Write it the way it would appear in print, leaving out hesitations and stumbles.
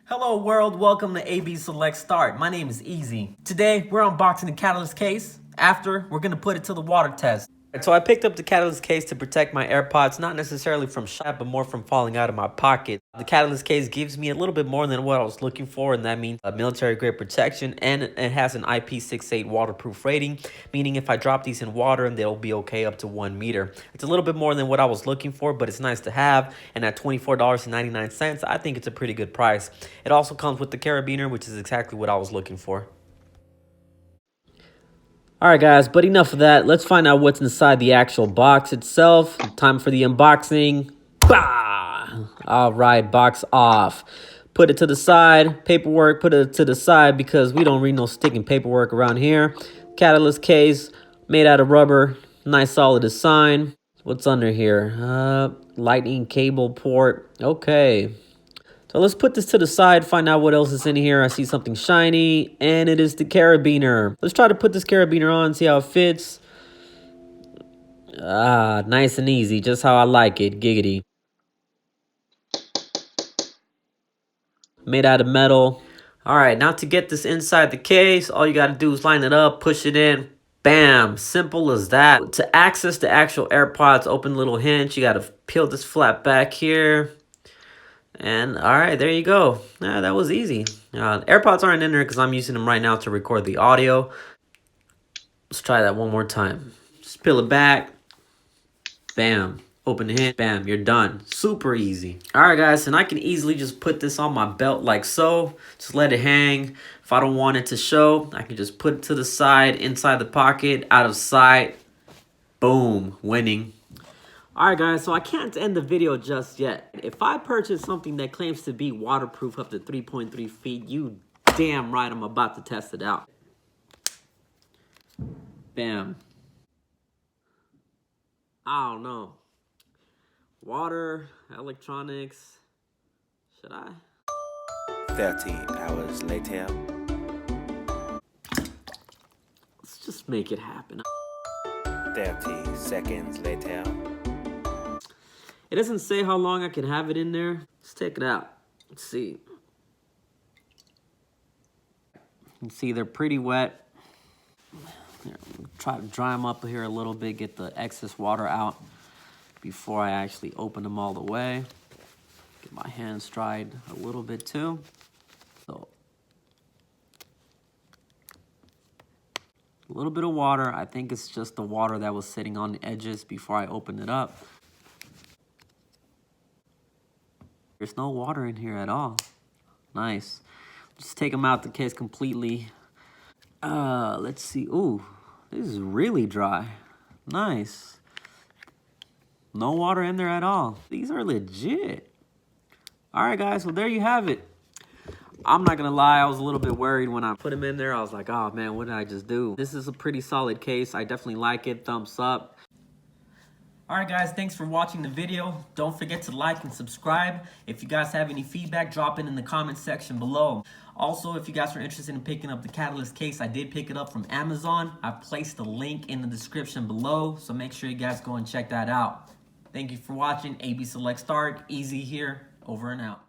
Hello world, welcome to ABSelectStart. My name is Easy. Today we're unboxing the catalyst case. After, we're gonna put it to the water test. So I picked up the catalyst case to protect my AirPods, not necessarily from shot, but more from falling out of my pocket. The catalyst case gives me a little bit more than what I was looking for, and that means a military grade protection, and it has an IP68 waterproof rating, meaning if I drop these in water, they'll be okay up to 1 meter. It's a little bit more than what I was looking for, but it's nice to have, and at $24.99, I think it's a pretty good price. It also comes with the carabiner, which is exactly what I was looking for. Alright guys, but enough of that. Let's find out what's inside the actual box itself. Time for the unboxing. Bah! Alright, box off. Put it to the side. Paperwork, put it to the side because we don't read no sticking paperwork around here. Catalyst case, made out of rubber. Nice solid design. What's under here? Lightning cable port. Okay. So let's put this to the side, find out what else is in here. I see something shiny, and it is the carabiner. Let's try to put this carabiner on, see how it fits. Nice and easy, just how I like it, giggity. Made out of metal. All right, now to get this inside the case, all you gotta do is line it up, push it in. Bam, simple as that. To access the actual AirPods, open little hinge, you gotta peel this flap back here. And all right, there you go. That was easy. AirPods aren't in there because I'm using them right now to record the audio. Let's try that one more time. Just peel it back. Bam. Open the hinge. Bam. You're done. Super easy. All right, guys. And I can easily just put this on my belt like so. Just let it hang. If I don't want it to show, I can just put it to the side, inside the pocket, out of sight. Boom. Winning. Alright guys, so I can't end the video just yet. If I purchase something that claims to be waterproof up to 3.3 feet, you damn right I'm about to test it out. Bam. I don't know. Water, electronics. Should I? 13 hours later. Let's just make it happen. 30 seconds later. It doesn't say how long I can have it in there. Let's take it out. Let's see. You can see they're pretty wet. Here, try to dry them up here a little bit, get the excess water out before I actually open them all the way. Get my hands dried a little bit too. So, a little bit of water. I think it's just the water that was sitting on the edges before I opened it up. There's no water in here at all. Nice. Just take them out the case completely. Let's see. Ooh, this is really dry. Nice. No water in there at all. These are legit. All right, guys. Well, there you have it. I'm not gonna lie, I was a little bit worried when I put them in there. I was like, oh man, what did I just do? This is a pretty solid case. I definitely like it. Thumbs up. Alright guys, thanks for watching the video. Don't forget to like and subscribe. If you guys have any feedback, drop it in the comments section below. Also, if you guys are interested in picking up the catalyst case, I did pick it up from Amazon. I've placed the link in the description below, so make sure you guys go and check that out. Thank you for watching. ABSelectStart, Easy here, over and out.